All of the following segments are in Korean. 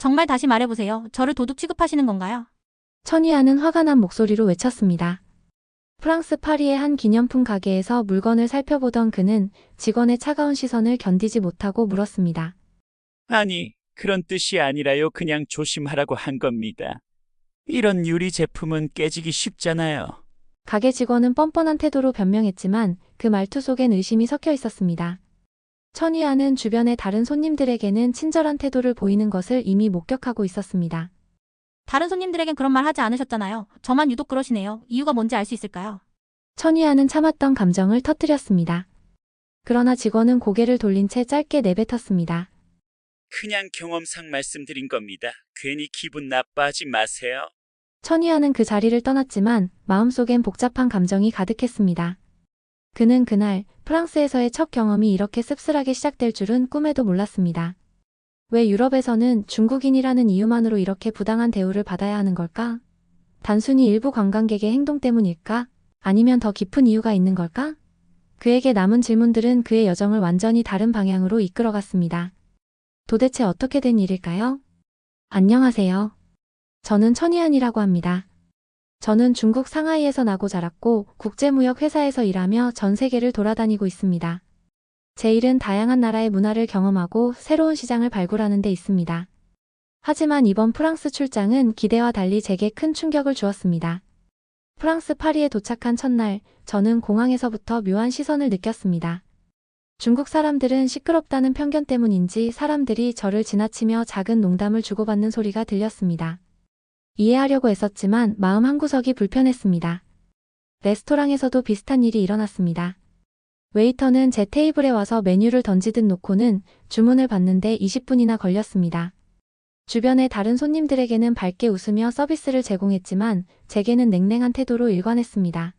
정말 다시 말해보세요. 저를 도둑 취급하시는 건가요? 천희아는 화가 난 목소리로 외쳤습니다. 프랑스 파리의 한 기념품 가게에서 물건을 살펴보던 그는 직원의 차가운 시선을 견디지 못하고 물었습니다. 아니, 그런 뜻이 아니라요. 그냥 조심하라고 한 겁니다. 이런 유리 제품은 깨지기 쉽잖아요. 가게 직원은 뻔뻔한 태도로 변명했지만 그 말투 속엔 의심이 섞여 있었습니다. 천희아는 주변의 다른 손님들에게는 친절한 태도를 보이는 것을 이미 목격하고 있었습니다. 다른 손님들에겐 그런 말 하지 않으셨잖아요. 저만 유독 그러시네요. 이유가 뭔지 알 수 있을까요? 천희아는 참았던 감정을 터뜨렸습니다. 그러나 직원은 고개를 돌린 채 짧게 내뱉었습니다. 그냥 경험상 말씀드린 겁니다. 괜히 기분 나빠하지 마세요. 천희아는 그 자리를 떠났지만 마음속엔 복잡한 감정이 가득했습니다. 그는 그날 프랑스에서의 첫 경험이 이렇게 씁쓸하게 시작될 줄은 꿈에도 몰랐습니다. 왜 유럽에서는 중국인이라는 이유만으로 이렇게 부당한 대우를 받아야 하는 걸까? 단순히 일부 관광객의 행동 때문일까? 아니면 더 깊은 이유가 있는 걸까? 그에게 남은 질문들은 그의 여정을 완전히 다른 방향으로 이끌어갔습니다. 도대체 어떻게 된 일일까요? 안녕하세요. 저는 천희안이라고 합니다. 저는 중국 상하이에서 나고 자랐고 국제무역 회사에서 일하며 전 세계를 돌아다니고 있습니다. 제 일은 다양한 나라의 문화를 경험하고 새로운 시장을 발굴하는 데 있습니다. 하지만 이번 프랑스 출장은 기대와 달리 제게 큰 충격을 주었습니다. 프랑스 파리에 도착한 첫날, 저는 공항에서부터 묘한 시선을 느꼈습니다. 중국 사람들은 시끄럽다는 편견 때문인지 사람들이 저를 지나치며 작은 농담을 주고받는 소리가 들렸습니다. 이해하려고 애썼지만 마음 한구석이 불편했습니다. 레스토랑에서도 비슷한 일이 일어났습니다. 웨이터는 제 테이블에 와서 메뉴를 던지듯 놓고는 주문을 받는데 20분이나 걸렸습니다. 주변의 다른 손님들에게는 밝게 웃으며 서비스를 제공했지만 제게는 냉랭한 태도로 일관했습니다.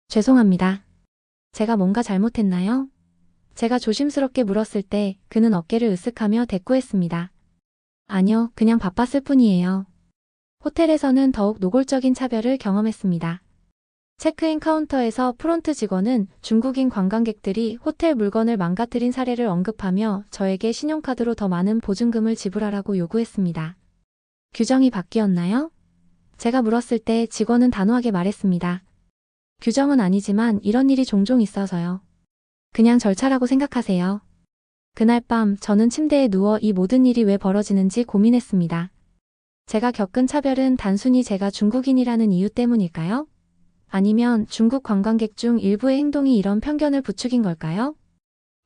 죄송합니다. 제가 뭔가 잘못했나요? 제가 조심스럽게 물었을 때 그는 어깨를 으쓱하며 대꾸했습니다. 아니요, 그냥 바빴을 뿐이에요. 호텔에서는 더욱 노골적인 차별을 경험했습니다. 체크인 카운터에서 프론트 직원은 중국인 관광객들이 호텔 물건을 망가뜨린 사례를 언급하며 저에게 신용카드로 더 많은 보증금을 지불하라고 요구했습니다. 규정이 바뀌었나요? 제가 물었을 때 직원은 단호하게 말했습니다. 규정은 아니지만 이런 일이 종종 있어서요. 그냥 절차라고 생각하세요. 그날 밤 저는 침대에 누워 이 모든 일이 왜 벌어지는지 고민했습니다. 제가 겪은 차별은 단순히 제가 중국인이라는 이유 때문일까요? 아니면 중국 관광객 중 일부의 행동이 이런 편견을 부추긴 걸까요?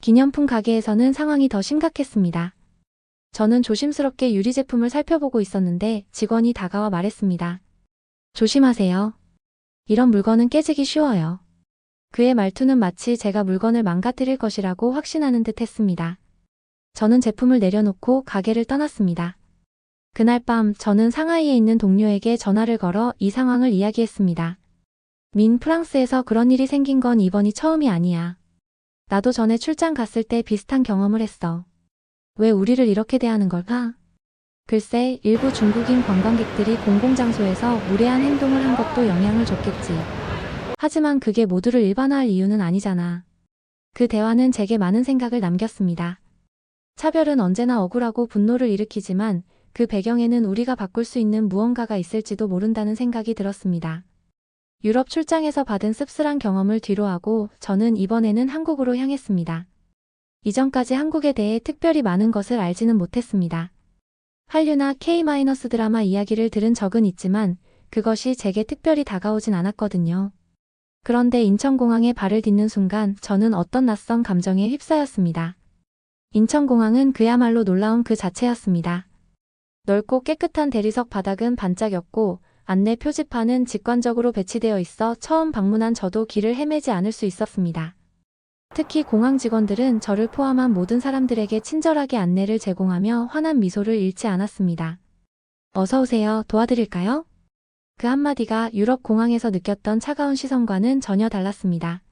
기념품 가게에서는 상황이 더 심각했습니다. 저는 조심스럽게 유리 제품을 살펴보고 있었는데 직원이 다가와 말했습니다. 조심하세요. 이런 물건은 깨지기 쉬워요. 그의 말투는 마치 제가 물건을 망가뜨릴 것이라고 확신하는 듯 했습니다. 저는 제품을 내려놓고 가게를 떠났습니다. 그날 밤 저는 상하이에 있는 동료에게 전화를 걸어 이 상황을 이야기했습니다. 프랑스에서 그런 일이 생긴 건 이번이 처음이 아니야. 나도 전에 출장 갔을 때 비슷한 경험을 했어. 왜 우리를 이렇게 대하는 걸까? 글쎄, 일부 중국인 관광객들이 공공장소에서 무례한 행동을 한 것도 영향을 줬겠지. 하지만 그게 모두를 일반화할 이유는 아니잖아. 그 대화는 제게 많은 생각을 남겼습니다. 차별은 언제나 억울하고 분노를 일으키지만 그 배경에는 우리가 바꿀 수 있는 무언가가 있을지도 모른다는 생각이 들었습니다. 유럽 출장에서 받은 씁쓸한 경험을 뒤로하고 저는 이번에는 한국으로 향했습니다. 이전까지 한국에 대해 특별히 많은 것을 알지는 못했습니다. 한류나 K-드라마 이야기를 들은 적은 있지만 그것이 제게 특별히 다가오진 않았거든요. 그런데 인천공항에 발을 딛는 순간 저는 어떤 낯선 감정에 휩싸였습니다. 인천공항은 그야말로 놀라운 그 자체였습니다. 넓고 깨끗한 대리석 바닥은 반짝였고 안내 표지판은 직관적으로 배치되어 있어 처음 방문한 저도 길을 헤매지 않을 수 있었습니다. 특히 공항 직원들은 저를 포함한 모든 사람들에게 친절하게 안내를 제공하며 환한 미소를 잃지 않았습니다. 어서 오세요. 도와드릴까요? 그 한마디가 유럽 공항에서 느꼈던 차가운 시선과는 전혀 달랐습니다.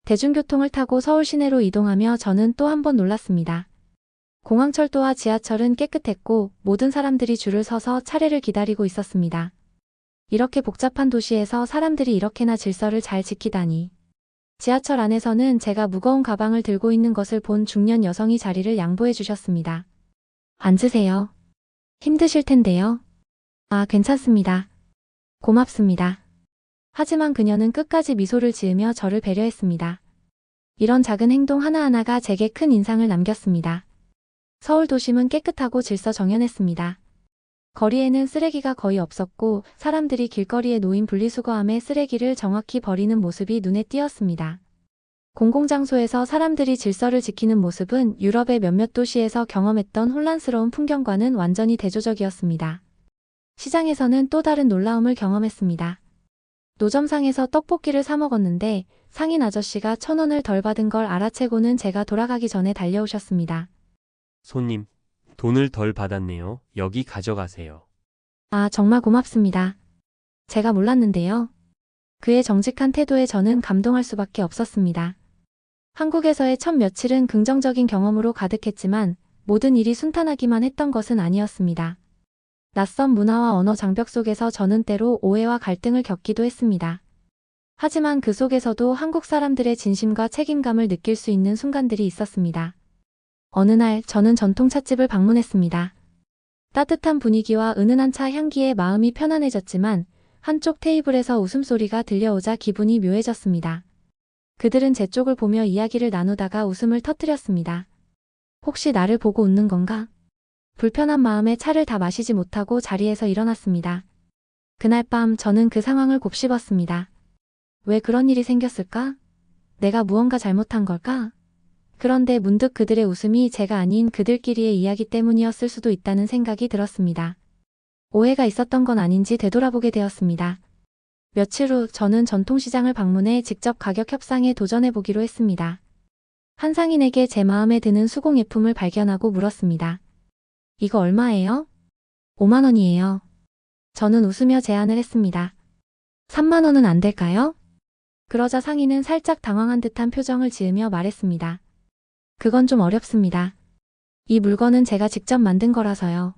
대중교통을 타고 서울 시내로 이동하며 저는 또 한 번 놀랐습니다. 공항철도와 지하철은 깨끗했고 모든 사람들이 줄을 서서 차례를 기다리고 있었습니다. 이렇게 복잡한 도시에서 사람들이 이렇게나 질서를 잘 지키다니. 지하철 안에서는 제가 무거운 가방을 들고 있는 것을 본 중년 여성이 자리를 양보해 주셨습니다. 앉으세요. 힘드실 텐데요. 아, 괜찮습니다. 고맙습니다. 하지만 그녀는 끝까지 미소를 지으며 저를 배려했습니다. 이런 작은 행동 하나하나가 제게 큰 인상을 남겼습니다. 서울 도심은 깨끗하고 질서정연했습니다. 거리에는 쓰레기가 거의 없었고 사람들이 길거리에 놓인 분리수거함에 쓰레기를 정확히 버리는 모습이 눈에 띄었습니다. 공공장소에서 사람들이 질서를 지키는 모습은 유럽의 몇몇 도시에서 경험했던 혼란스러운 풍경과는 완전히 대조적이었습니다. 시장에서는 또 다른 놀라움을 경험했습니다. 노점상에서 떡볶이를 사 먹었는데 상인 아저씨가 1,000원을 덜 받은 걸 알아채고는 제가 돌아가기 전에 달려오셨습니다. 손님, 돈을 덜 받았네요. 여기 가져가세요. 아, 정말 고맙습니다. 제가 몰랐는데요. 그의 정직한 태도에 저는 감동할 수밖에 없었습니다. 한국에서의 첫 며칠은 긍정적인 경험으로 가득했지만 모든 일이 순탄하기만 했던 것은 아니었습니다. 낯선 문화와 언어 장벽 속에서 저는 때로 오해와 갈등을 겪기도 했습니다. 하지만 그 속에서도 한국 사람들의 진심과 책임감을 느낄 수 있는 순간들이 있었습니다. 어느 날 저는 전통 찻집을 방문했습니다. 따뜻한 분위기와 은은한 차 향기에 마음이 편안해졌지만 한쪽 테이블에서 웃음소리가 들려오자 기분이 묘해졌습니다. 그들은 제 쪽을 보며 이야기를 나누다가 웃음을 터뜨렸습니다. 혹시 나를 보고 웃는 건가? 불편한 마음에 차를 다 마시지 못하고 자리에서 일어났습니다. 그날 밤 저는 그 상황을 곱씹었습니다. 왜 그런 일이 생겼을까? 내가 무언가 잘못한 걸까? 그런데 문득 그들의 웃음이 제가 아닌 그들끼리의 이야기 때문이었을 수도 있다는 생각이 들었습니다. 오해가 있었던 건 아닌지 되돌아보게 되었습니다. 며칠 후 저는 전통시장을 방문해 직접 가격 협상에 도전해보기로 했습니다. 한 상인에게 제 마음에 드는 수공예품을 발견하고 물었습니다. 이거 얼마예요? 5만 원이에요. 저는 웃으며 제안을 했습니다. 3만 원은 안 될까요? 그러자 상인은 살짝 당황한 듯한 표정을 지으며 말했습니다. 그건 좀 어렵습니다. 이 물건은 제가 직접 만든 거라서요.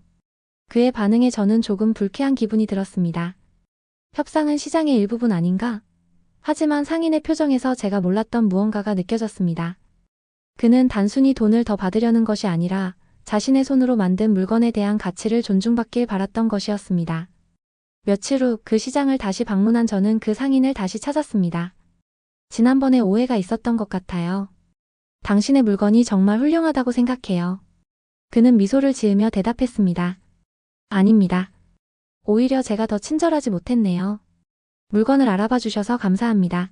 그의 반응에 저는 조금 불쾌한 기분이 들었습니다. 협상은 시장의 일부분 아닌가? 하지만 상인의 표정에서 제가 몰랐던 무언가가 느껴졌습니다. 그는 단순히 돈을 더 받으려는 것이 아니라 자신의 손으로 만든 물건에 대한 가치를 존중받길 바랐던 것이었습니다. 며칠 후 그 시장을 다시 방문한 저는 그 상인을 다시 찾았습니다. 지난번에 오해가 있었던 것 같아요. 당신의 물건이 정말 훌륭하다고 생각해요. 그는 미소를 지으며 대답했습니다. 아닙니다. 오히려 제가 더 친절하지 못했네요. 물건을 알아봐 주셔서 감사합니다.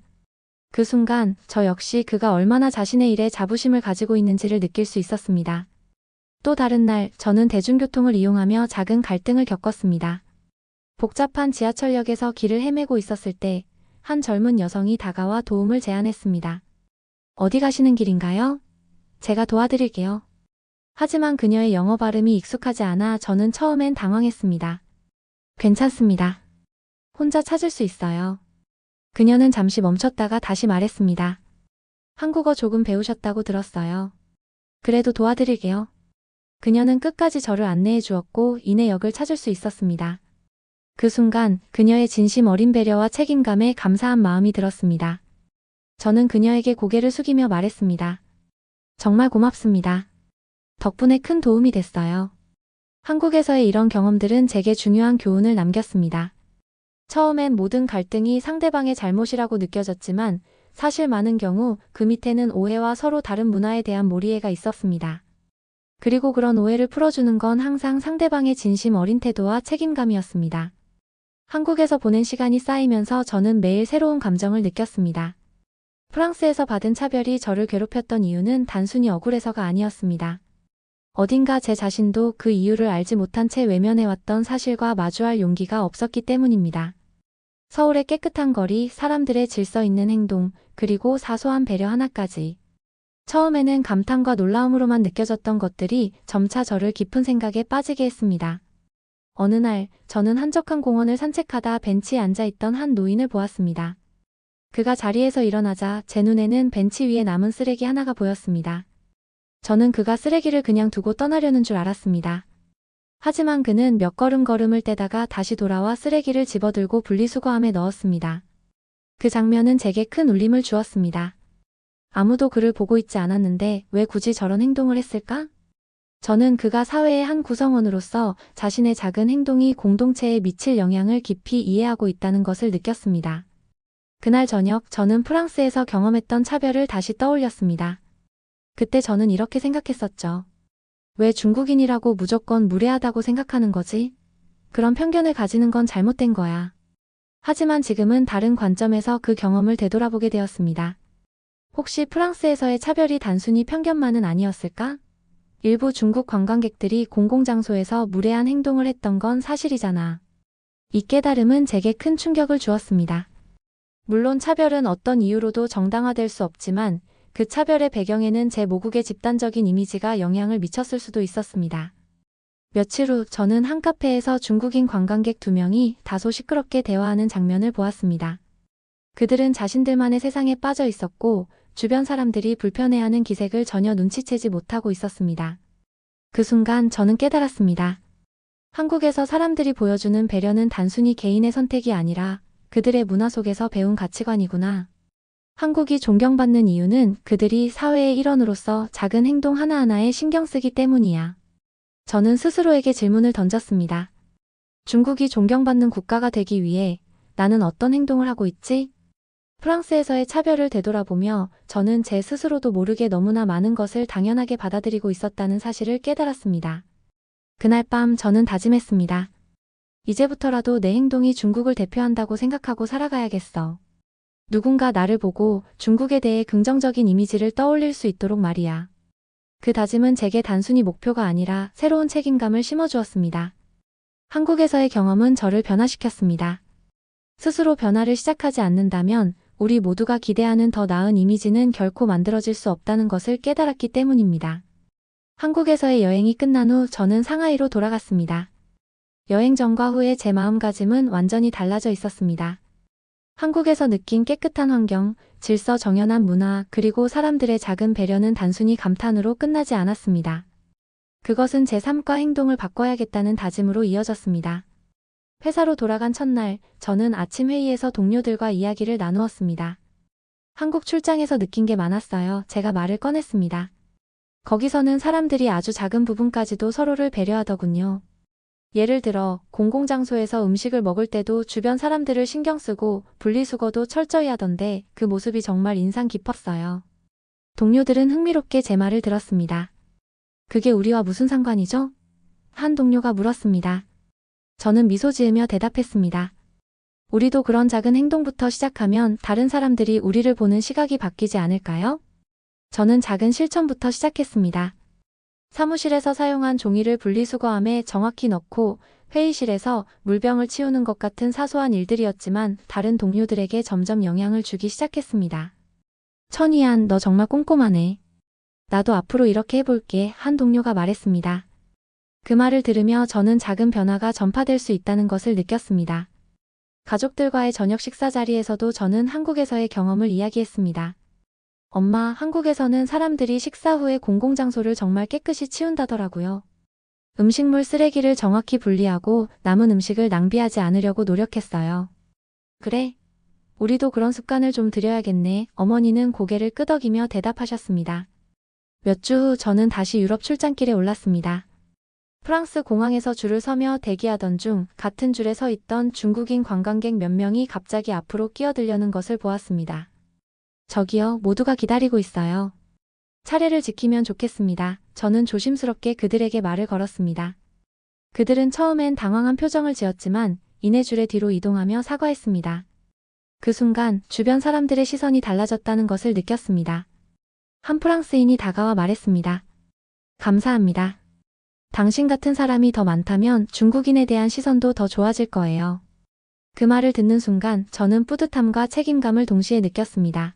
그 순간 저 역시 그가 얼마나 자신의 일에 자부심을 가지고 있는지를 느낄 수 있었습니다. 또 다른 날 저는 대중교통을 이용하며 작은 갈등을 겪었습니다. 복잡한 지하철역에서 길을 헤매고 있었을 때 한 젊은 여성이 다가와 도움을 제안했습니다. 어디 가시는 길인가요? 제가 도와드릴게요. 하지만 그녀의 영어 발음이 익숙하지 않아 저는 처음엔 당황했습니다. 괜찮습니다. 혼자 찾을 수 있어요. 그녀는 잠시 멈췄다가 다시 말했습니다. 한국어 조금 배우셨다고 들었어요. 그래도 도와드릴게요. 그녀는 끝까지 저를 안내해 주었고 이내 역을 찾을 수 있었습니다. 그 순간 그녀의 진심 어린 배려와 책임감에 감사한 마음이 들었습니다. 저는 그녀에게 고개를 숙이며 말했습니다. 정말 고맙습니다. 덕분에 큰 도움이 됐어요. 한국에서의 이런 경험들은 제게 중요한 교훈을 남겼습니다. 처음엔 모든 갈등이 상대방의 잘못이라고 느껴졌지만 사실 많은 경우 그 밑에는 오해와 서로 다른 문화에 대한 몰이해가 있었습니다. 그리고 그런 오해를 풀어주는 건 항상 상대방의 진심 어린 태도와 책임감이었습니다. 한국에서 보낸 시간이 쌓이면서 저는 매일 새로운 감정을 느꼈습니다. 프랑스에서 받은 차별이 저를 괴롭혔던 이유는 단순히 억울해서가 아니었습니다. 어딘가 제 자신도 그 이유를 알지 못한 채 외면해왔던 사실과 마주할 용기가 없었기 때문입니다. 서울의 깨끗한 거리, 사람들의 질서 있는 행동, 그리고 사소한 배려 하나까지. 처음에는 감탄과 놀라움으로만 느껴졌던 것들이 점차 저를 깊은 생각에 빠지게 했습니다. 어느 날 저는 한적한 공원을 산책하다 벤치에 앉아있던 한 노인을 보았습니다. 그가 자리에서 일어나자 제 눈에는 벤치 위에 남은 쓰레기 하나가 보였습니다. 저는 그가 쓰레기를 그냥 두고 떠나려는 줄 알았습니다. 하지만 그는 몇 걸음 걸음을 떼다가 다시 돌아와 쓰레기를 집어들고 분리수거함에 넣었습니다. 그 장면은 제게 큰 울림을 주었습니다. 아무도 그를 보고 있지 않았는데 왜 굳이 저런 행동을 했을까? 저는 그가 사회의 한 구성원으로서 자신의 작은 행동이 공동체에 미칠 영향을 깊이 이해하고 있다는 것을 느꼈습니다. 그날 저녁 저는 프랑스에서 경험했던 차별을 다시 떠올렸습니다. 그때 저는 이렇게 생각했었죠. 왜 중국인이라고 무조건 무례하다고 생각하는 거지? 그런 편견을 가지는 건 잘못된 거야. 하지만 지금은 다른 관점에서 그 경험을 되돌아보게 되었습니다. 혹시 프랑스에서의 차별이 단순히 편견만은 아니었을까? 일부 중국 관광객들이 공공장소에서 무례한 행동을 했던 건 사실이잖아. 이 깨달음은 제게 큰 충격을 주었습니다. 물론 차별은 어떤 이유로도 정당화될 수 없지만 그 차별의 배경에는 제 모국의 집단적인 이미지가 영향을 미쳤을 수도 있었습니다. 며칠 후 저는 한 카페에서 중국인 관광객 2명이 다소 시끄럽게 대화하는 장면을 보았습니다. 그들은 자신들만의 세상에 빠져 있었고 주변 사람들이 불편해하는 기색을 전혀 눈치채지 못하고 있었습니다. 그 순간 저는 깨달았습니다. 한국에서 사람들이 보여주는 배려는 단순히 개인의 선택이 아니라 그들의 문화 속에서 배운 가치관이구나. 한국이 존경받는 이유는 그들이 사회의 일원으로서 작은 행동 하나하나에 신경 쓰기 때문이야. 저는 스스로에게 질문을 던졌습니다. 중국이 존경받는 국가가 되기 위해 나는 어떤 행동을 하고 있지? 프랑스에서의 차별을 되돌아보며 저는 제 스스로도 모르게 너무나 많은 것을 당연하게 받아들이고 있었다는 사실을 깨달았습니다. 그날 밤 저는 다짐했습니다. 이제부터라도 내 행동이 중국을 대표한다고 생각하고 살아가야겠어. 누군가 나를 보고 중국에 대해 긍정적인 이미지를 떠올릴 수 있도록 말이야. 그 다짐은 제게 단순히 목표가 아니라 새로운 책임감을 심어주었습니다. 한국에서의 경험은 저를 변화시켰습니다. 스스로 변화를 시작하지 않는다면 우리 모두가 기대하는 더 나은 이미지는 결코 만들어질 수 없다는 것을 깨달았기 때문입니다. 한국에서의 여행이 끝난 후 저는 상하이로 돌아갔습니다. 여행 전과 후에 제 마음가짐은 완전히 달라져 있었습니다. 한국에서 느낀 깨끗한 환경, 질서 정연한 문화, 그리고 사람들의 작은 배려는 단순히 감탄으로 끝나지 않았습니다. 그것은 제 삶과 행동을 바꿔야겠다는 다짐으로 이어졌습니다. 회사로 돌아간 첫날, 저는 아침 회의에서 동료들과 이야기를 나누었습니다. 한국 출장에서 느낀 게 많았어요. 제가 말을 꺼냈습니다. 거기서는 사람들이 아주 작은 부분까지도 서로를 배려하더군요. 예를 들어 공공장소에서 음식을 먹을 때도 주변 사람들을 신경 쓰고 분리수거도 철저히 하던데 그 모습이 정말 인상 깊었어요. 동료들은 흥미롭게 제 말을 들었습니다. 그게 우리와 무슨 상관이죠? 한 동료가 물었습니다. 저는 미소 지으며 대답했습니다. 우리도 그런 작은 행동부터 시작하면 다른 사람들이 우리를 보는 시각이 바뀌지 않을까요? 저는 작은 실천부터 시작했습니다. 사무실에서 사용한 종이를 분리수거함에 정확히 넣고 회의실에서 물병을 치우는 것 같은 사소한 일들이었지만 다른 동료들에게 점점 영향을 주기 시작했습니다. 천희안, 너 정말 꼼꼼하네. 나도 앞으로 이렇게 해볼게, 한 동료가 말했습니다. 그 말을 들으며 저는 작은 변화가 전파될 수 있다는 것을 느꼈습니다. 가족들과의 저녁 식사 자리에서도 저는 한국에서의 경험을 이야기했습니다. 엄마, 한국에서는 사람들이 식사 후에 공공장소를 정말 깨끗이 치운다더라고요. 음식물 쓰레기를 정확히 분리하고 남은 음식을 낭비하지 않으려고 노력했어요. 그래? 우리도 그런 습관을 좀 들여야겠네. 어머니는 고개를 끄덕이며 대답하셨습니다. 몇 주 후 저는 다시 유럽 출장길에 올랐습니다. 프랑스 공항에서 줄을 서며 대기하던 중 같은 줄에 서 있던 중국인 관광객 몇 명이 갑자기 앞으로 끼어들려는 것을 보았습니다. 저기요, 모두가 기다리고 있어요. 차례를 지키면 좋겠습니다. 저는 조심스럽게 그들에게 말을 걸었습니다. 그들은 처음엔 당황한 표정을 지었지만 이내 줄의 뒤로 이동하며 사과했습니다. 그 순간 주변 사람들의 시선이 달라졌다는 것을 느꼈습니다. 한 프랑스인이 다가와 말했습니다. 감사합니다. 당신 같은 사람이 더 많다면 중국인에 대한 시선도 더 좋아질 거예요. 그 말을 듣는 순간 저는 뿌듯함과 책임감을 동시에 느꼈습니다.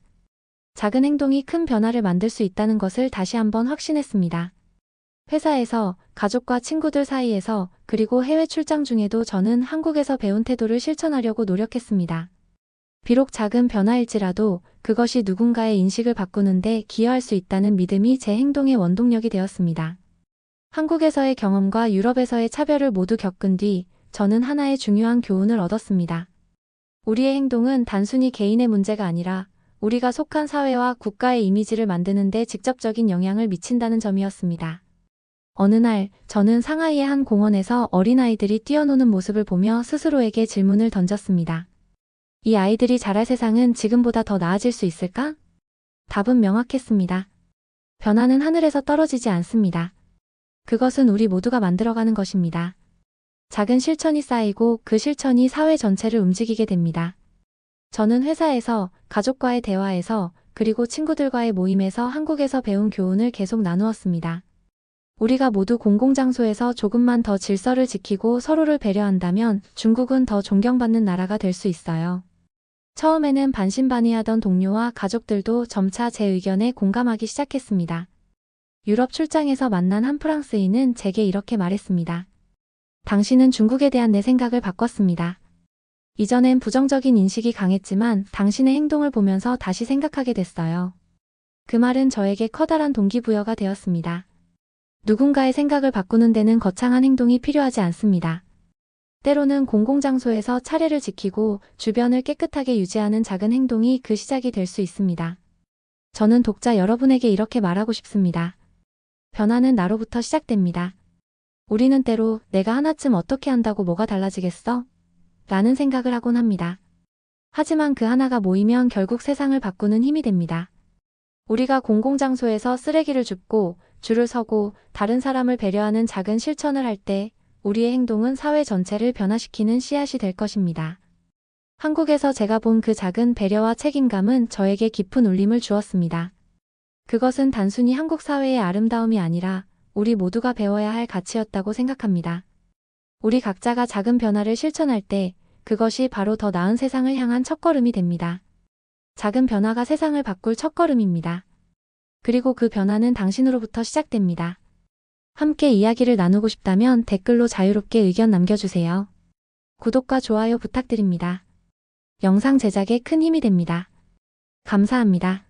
작은 행동이 큰 변화를 만들 수 있다는 것을 다시 한번 확신했습니다. 회사에서, 가족과 친구들 사이에서, 그리고 해외 출장 중에도 저는 한국에서 배운 태도를 실천하려고 노력했습니다. 비록 작은 변화일지라도 그것이 누군가의 인식을 바꾸는데 기여할 수 있다는 믿음이 제 행동의 원동력이 되었습니다. 한국에서의 경험과 유럽에서의 차별을 모두 겪은 뒤 저는 하나의 중요한 교훈을 얻었습니다. 우리의 행동은 단순히 개인의 문제가 아니라 우리가 속한 사회와 국가의 이미지를 만드는 데 직접적인 영향을 미친다는 점이었습니다. 어느 날 저는 상하이의 한 공원에서 어린아이들이 뛰어노는 모습을 보며 스스로에게 질문을 던졌습니다. 이 아이들이 자랄 세상은 지금보다 더 나아질 수 있을까? 답은 명확했습니다. 변화는 하늘에서 떨어지지 않습니다. 그것은 우리 모두가 만들어가는 것입니다. 작은 실천이 쌓이고 그 실천이 사회 전체를 움직이게 됩니다. 저는 회사에서, 가족과의 대화에서, 그리고 친구들과의 모임에서 한국에서 배운 교훈을 계속 나누었습니다. 우리가 모두 공공장소에서 조금만 더 질서를 지키고 서로를 배려한다면 중국은 더 존경받는 나라가 될 수 있어요. 처음에는 반신반의하던 동료와 가족들도 점차 제 의견에 공감하기 시작했습니다. 유럽 출장에서 만난 한 프랑스인은 제게 이렇게 말했습니다. 당신은 중국에 대한 내 생각을 바꿨습니다. 이전엔 부정적인 인식이 강했지만 당신의 행동을 보면서 다시 생각하게 됐어요. 그 말은 저에게 커다란 동기부여가 되었습니다. 누군가의 생각을 바꾸는 데는 거창한 행동이 필요하지 않습니다. 때로는 공공장소에서 차례를 지키고 주변을 깨끗하게 유지하는 작은 행동이 그 시작이 될 수 있습니다. 저는 독자 여러분에게 이렇게 말하고 싶습니다. 변화는 나로부터 시작됩니다. 우리는 때로 내가 하나쯤 어떻게 한다고 뭐가 달라지겠어? 라는 생각을 하곤 합니다. 하지만 그 하나가 모이면 결국 세상을 바꾸는 힘이 됩니다. 우리가 공공장소에서 쓰레기를 줍고 줄을 서고 다른 사람을 배려하는 작은 실천을 할 때 우리의 행동은 사회 전체를 변화시키는 씨앗이 될 것입니다. 한국에서 제가 본 그 작은 배려와 책임감은 저에게 깊은 울림을 주었습니다. 그것은 단순히 한국 사회의 아름다움이 아니라 우리 모두가 배워야 할 가치였다고 생각합니다. 우리 각자가 작은 변화를 실천할 때 그것이 바로 더 나은 세상을 향한 첫걸음이 됩니다. 작은 변화가 세상을 바꿀 첫걸음입니다. 그리고 그 변화는 당신으로부터 시작됩니다. 함께 이야기를 나누고 싶다면 댓글로 자유롭게 의견 남겨주세요. 구독과 좋아요 부탁드립니다. 영상 제작에 큰 힘이 됩니다. 감사합니다.